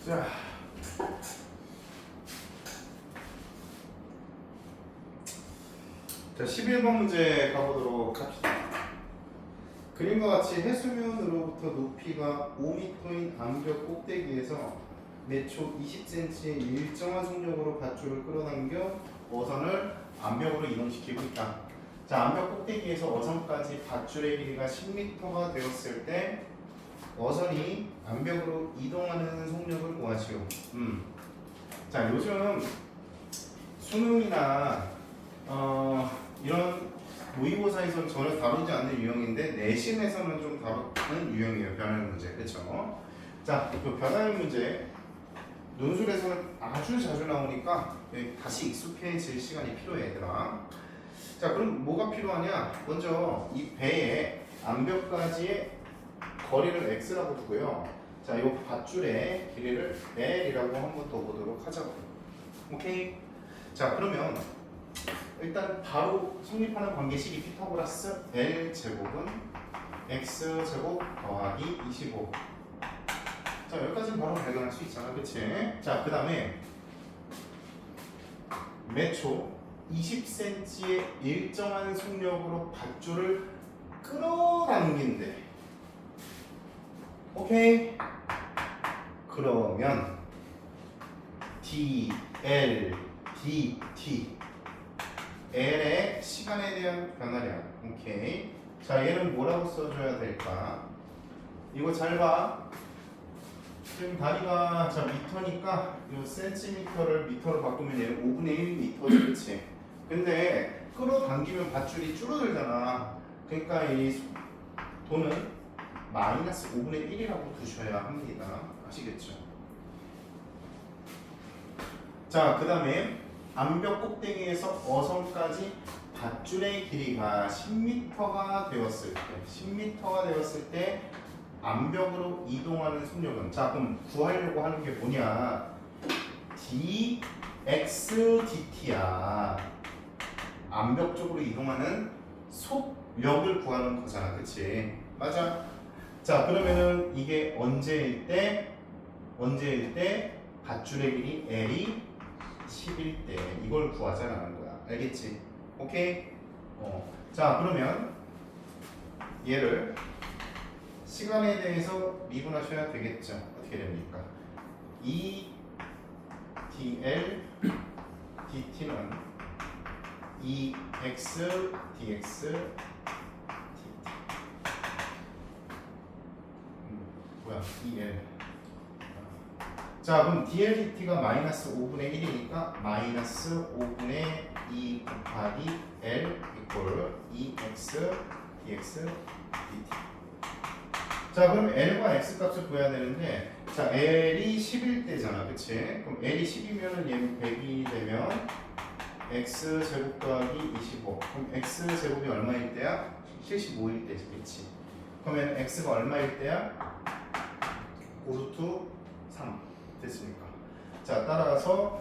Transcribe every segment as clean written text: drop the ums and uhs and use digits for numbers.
자, 자 11번 문제 가보도록 합시다. 그림과 같이 해수면으로부터 높이가 5m인 암벽 꼭대기에서 매초 20cm의 일정한 속력으로 밧줄을 끌어당겨 어선을 암벽으로 이동시키고 있다. 자, 암벽 꼭대기에서 어선까지 밧줄의 길이가 10m가 되었을 때 어선이 암벽으로 이동하는 속력을 구하시오. 자, 요즘 수능이나 이런 모의고사에서는 전혀 다루지 않는 유형인데 내신에서는 좀 다루는 유형이에요. 변화의 문제, 그렇죠? 자, 그 변화의 문제 논술에서는 아주 자주 나오니까 다시 익숙해질 시간이 필요해, 얘들아. 자, 그럼 뭐가 필요하냐? 먼저 이 배의 암벽까지의 거리를 x라고 두고요. 자, 이 밧줄의 길이를 l이라고 한번 더 보도록 하자고. 오케이? 자, 그러면 일단 바로 성립하는 관계식이 피타고라스 L 제곱은 x 제곱 더하기 25. 자, 여기까지는 바로 발견할 수 있잖아, 그치? 자, 그 다음에 매초 20cm의 일정한 속력으로 밧줄을 끌어당긴대. 오케이? 그러면 dl, dt L의 시간에 대한 변화량. 오케이. 자, 얘는 뭐라고 써줘야 될까? 이거 잘 봐. 지금 다리가 자 미터니까 이 센티미터를 미터로 바꾸면 얘는 5분의 1 미터지, 그렇지? 근데 끌어당기면 밧줄이 줄어들잖아. 그러니까 이 도는 마이너스 5분의 1이라고 두셔야 합니다. 아시겠죠? 자, 그 다음에 암벽 꼭대기에서 어선까지 밧줄의 길이가 10m가 되었을 때 암벽으로 이동하는 속력은, 자, 그럼 구하려고 하는 게 뭐냐? dx/dt야. 암벽 쪽으로 이동하는 속력을 구하는 거잖아, 그치? 맞아? 자, 그러면은 이게 언제일 때 밧줄의 길이 L이 10일 때 이걸 구하자라는 거야. 알겠지? 오케이? 자, 그러면 얘를 시간에 대해서 미분하셔야 되겠죠. 어떻게 됩니까? 이 dl dt는 이 x dx dt. 뭐야? dl. 자, 그럼 dl/dt가 마이너스 5분의 1이니까 마이너스 5분의 2 곱하기 l 이꼴 2x dx dt. 자, 그럼 l과 x 값을 구해야 되는데, 자, l이 10일 때잖아, 그치? 그럼 l이 10이면은 얘는 100이 되면 x 제곱 더하기 25. 그럼 x 제곱이 얼마일 때야? 75일 때지, 그치? 그러면 x가 얼마일 때야? 5루트 3. 됐습니까? 자, 따라서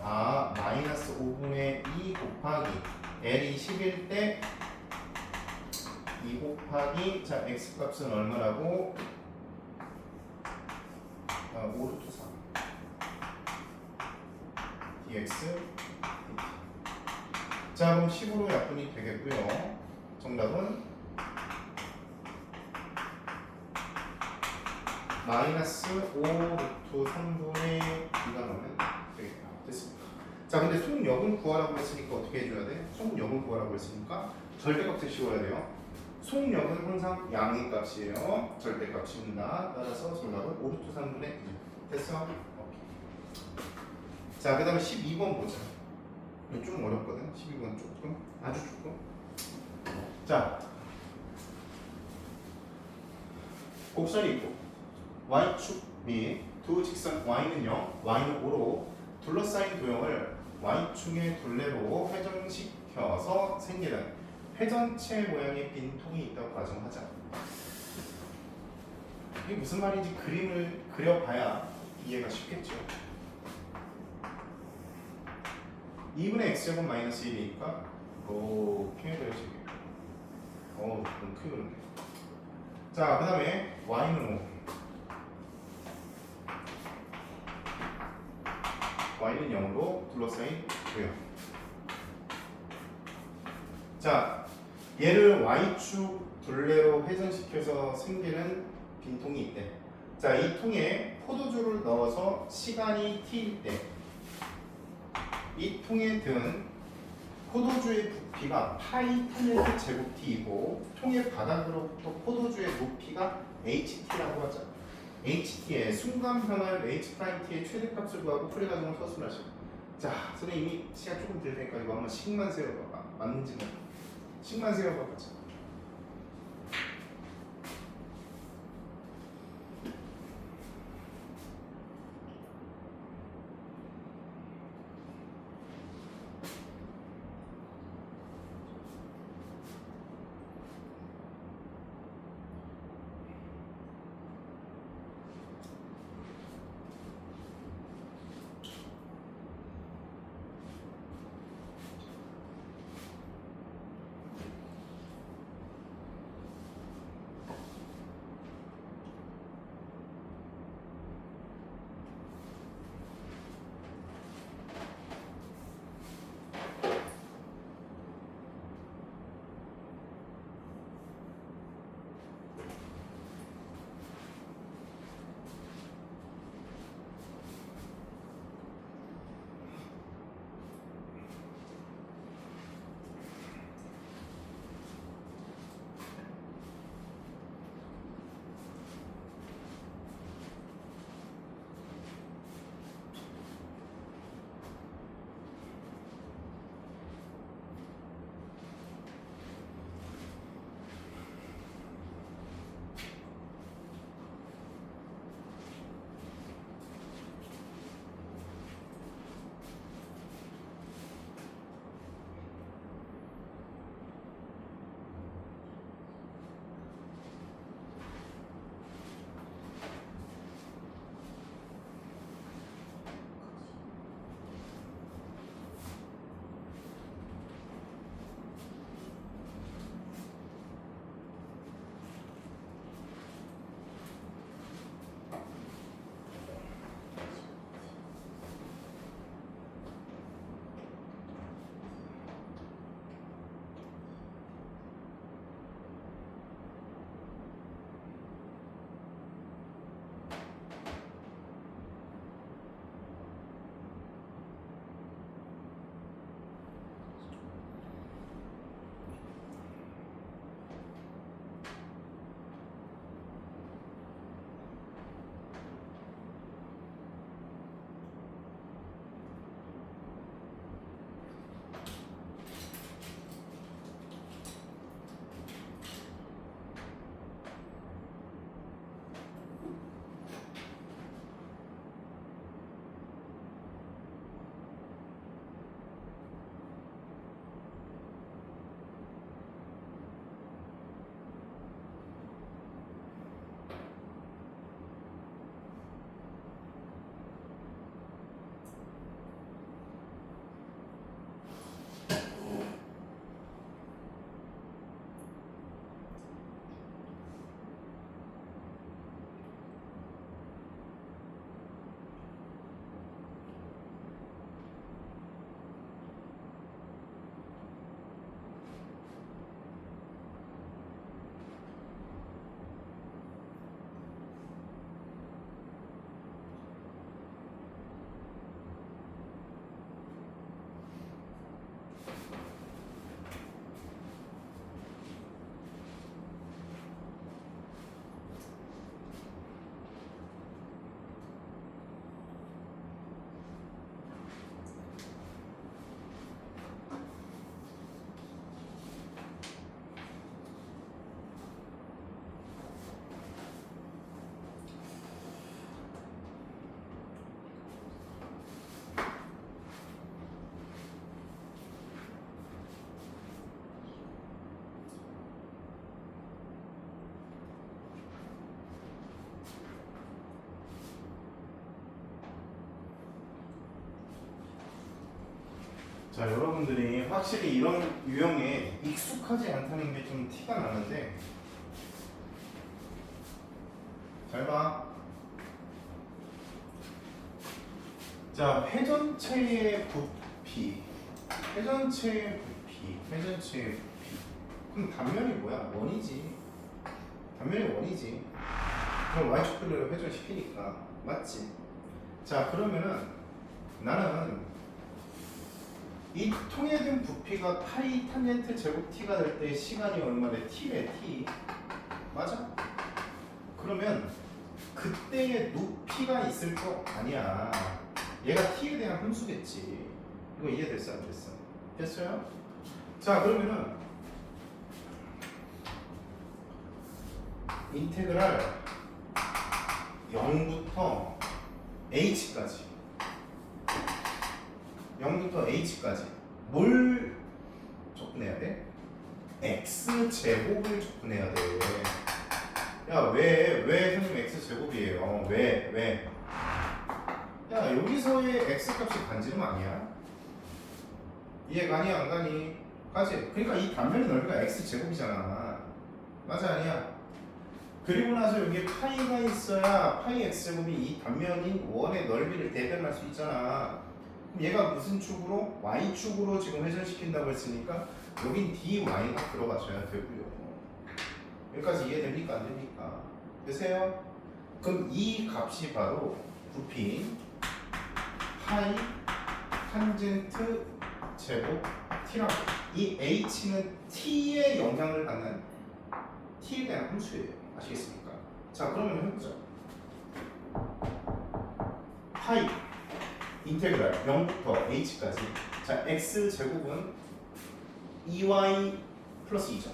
마이너스 5분의 2 곱하기 L이 10일 때 2 곱하기 자, x 값은 얼마라고? 5루트 3 dx dt. 자, 그럼 10으로 약분이 되겠고요. 정답은 마이너스 5루트 3분의 2가 나오면 되겠다. 됐습니다. 자, 근데 속력을 구하라고 했으니까 어떻게 해줘야 돼? 속력을 구하라고 했으니까 절대값을 씌워야 돼요. 속력은 항상 양의 값이에요. 절대값입니다. 따라서 정답은 5루트 3분의 2. 됐어? 오케이. 자, 그 다음에 12번 보자. 이거 좀 어렵거든. 12번 조금, 아주 조금. 자, 곡선이 있고 y축 및 두 직선 y는요, y는 5로 둘러싸인 도형을 y축의 둘레로 회전시켜서 생기는 회전체 모양의 빈통이 있다고 가정하자. 이게 무슨 말인지 그림을 그려봐야 이해가 쉽겠죠. 2분의 x제곱 마이너스 1이니까 이렇게 되어지게. 너무 크게 그렸네. 자, 그 다음에 y는 5. y는 0으로 둘러싸이고요. 자, 얘를 y축 둘레로 회전시켜서 생기는 빈통이 있대. 자, 이 통에 포도주를 넣어서 시간이 t일 때 이 통에 든 포도주의 부피가 파이 플레트 제곱 t이고 통의 바닥으로부터 포도주의 높이가 ht라고 하자. ht의 순간 변화율 h't의 최대값을 구하고 풀이 과정을 서술하시고. 자, 선생님이 시간 조금 들 테니까 이거 한번 식만 세워봐봐. 맞는지는 식만 세워봐봐. 자, 여러분들이 확실히 이런 유형에 익숙하지 않다는 게 좀 티가 나는데, 잘 봐. 자, 회전체의 부피. 회전체의 부피. 그럼 단면이 뭐야? 원이지. 단면이 원이지. 그럼 y축도를 회전시키니까. 맞지? 자, 그러면은 나는 이 통해진 부피가 파이 탄젠트 제곱 t가 될 때 시간이 얼마래? t래, t. 맞아? 그러면 그때의 높이가 있을 거 아니야. 얘가 t에 대한 함수겠지. 이거 이해됐어? 안 됐어? 됐어요? 자, 그러면은 인테그랄 0부터 h까지 0부터 h까지 뭘 접근해야 돼? x제곱을 접근해야 돼. 야, 왜 선생님 x제곱이에요? 왜? 야, 여기서의 x값이 반지름 아니야? 이해 가니 안 가니? 가지? 그러니까 이 단면의 넓이가 x제곱이잖아. 맞아 아니야? 그리고 나서 여기에 파이가 있어야 파이 x제곱이 이 단면인 원의 넓이를 대변할 수 있잖아. 그럼 얘가 무슨 축으로? y축으로 지금 회전시킨다고 했으니까 여긴 dy가 들어가셔야 되고요. 여기까지 이해됩니까? 안 됩니까? 되세요? 그럼 이 값이 바로 부피 파이 탄젠트 제곱 t라고. 이 h는 t에 영향을 받는 t에 대한 함수예요. 아시겠습니까? 자, 그러면 해보자. 파이 인테그랄 0부터 h까지. 자, x 제곱은 2y 플러스 2죠.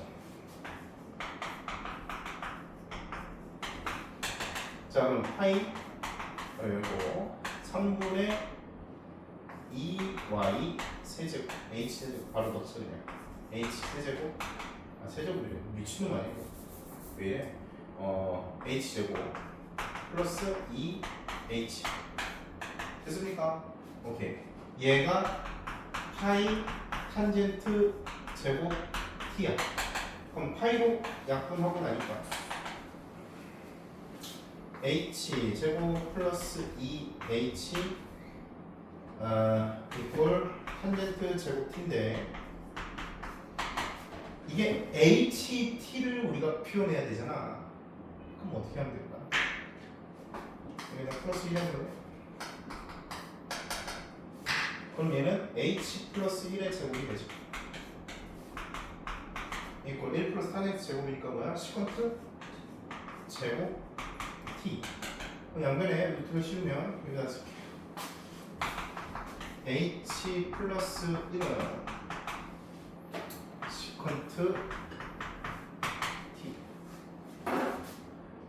자, 그럼 파이 그리고 3분의 2y 세제곱 h 세제곱 바로 넣었어 그냥. h 세제곱 세제곱이래. 미친놈 아니고 왜 이래? h 제곱 플러스 2h 됐습니까? 오케이. 얘가 파이 탄젠트 제곱 t야. 그럼 파이로 약분하고 나니까 h 제곱 플러스 2h 이꼴 탄젠트 제곱 t인데 이게 ht를 우리가 표현해야 되잖아. 그럼 어떻게 하면 될까? 여기다 플러스 1 해볼래? 그럼 얘는 h 플러스 1의 제곱이 되죠. 이꼴 1 플러스 탄젠트 제곱이니까 뭐야? 시컨트 제곱 t. 양변에 루트를 씌우면 여기다 쓸게. h 플러스 1은 시컨트 t.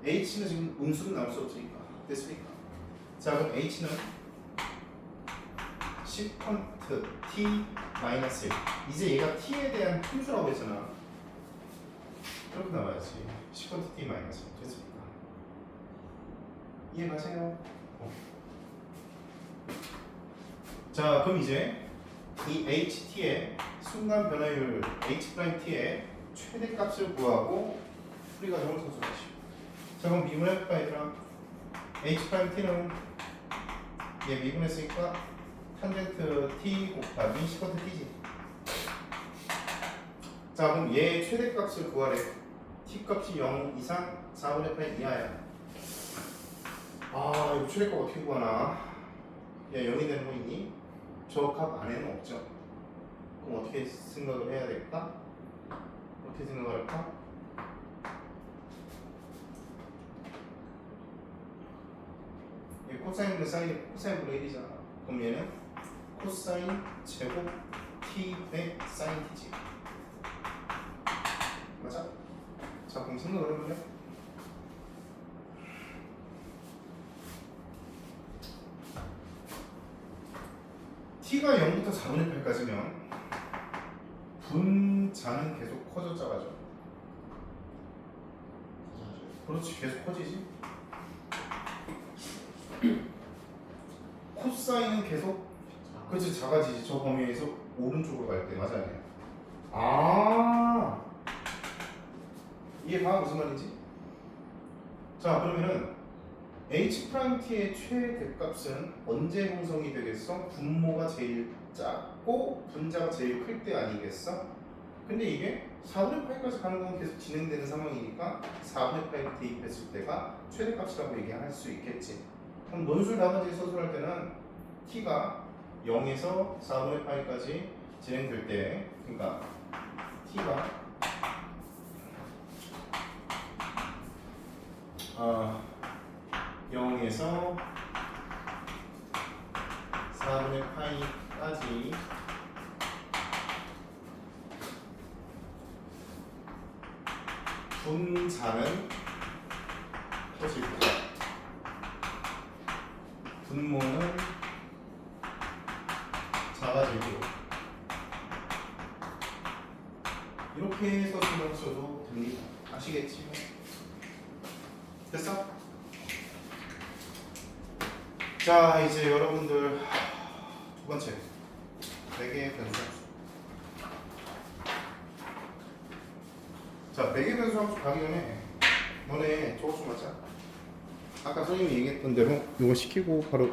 h는 지금 음수는 나올 수 없으니까 됐습니까? 자, 그럼 h는 시컨트 t 마이너스 1. 이제 얘가 t에 대한 함수라고 했잖아. 이렇게 나와야지. 시컨트 t 마이너스 1 됐습니까? 이해가세요? 자, 그럼 이제 이 ht의 순간 변화율 h't의 최대값을 구하고 풀이 과정을 소수하시오. 자, 그럼 미분해볼까 얘들아? h't는 얘 미분했으니까 탄젠트 t 곱하기 시컨트 t지. 자, 그럼 얘 최대값을 구하래. t 값이 0 이상 4분의 8 이하야. 아, 이거 최대값 어떻게 구하나? 야, 0이 되는 거 있니? 저 값 안에는 없죠. 그럼 어떻게 생각을 해야 될까? 어떻게 생각을 할까? 얘 코사인분의 사인이 코사인분의 1이잖아. 그럼 얘는 코사인 제곱 t의 사인 t지. 맞아? 자, 그럼 생각을 해볼래? t가 0부터 4분의 8까지면 분자는 계속 커져 작아져? 그렇지, 계속 커지지. 코사인은 계속 그렇지 작아지지. 저 범위에서 오른쪽으로 갈 때 맞아요. 아, 이해가 무슨 말인지? 자, 그러면은 H'T의 최대값은 언제 형성이 되겠어? 분모가 제일 작고 분자가 제일 클 때 아니겠어? 근데 이게 4분의 파이까지 가는 건 계속 진행되는 상황이니까 4분의 파이를 대입했을 때가 최대값이라고 얘기할 수 있겠지. 그럼 논술 답안지 서술할 때는 t가 0에서 4분의 파이까지 진행될 때, 그러니까 t가 0에서 4분의 파이까지 분자는 커질 거야. 분모는 작아질 거고. 이렇게 해서 신경 써도 됩니다. 아시겠지? 됐어? 자, 이제 여러분들 두 번째 4개의 변수함수. 자, 4개 변수함수 가기 전에 너네 저것 좀 하자. 아까 선생님이 얘기했던 대로 이거 시키고 바로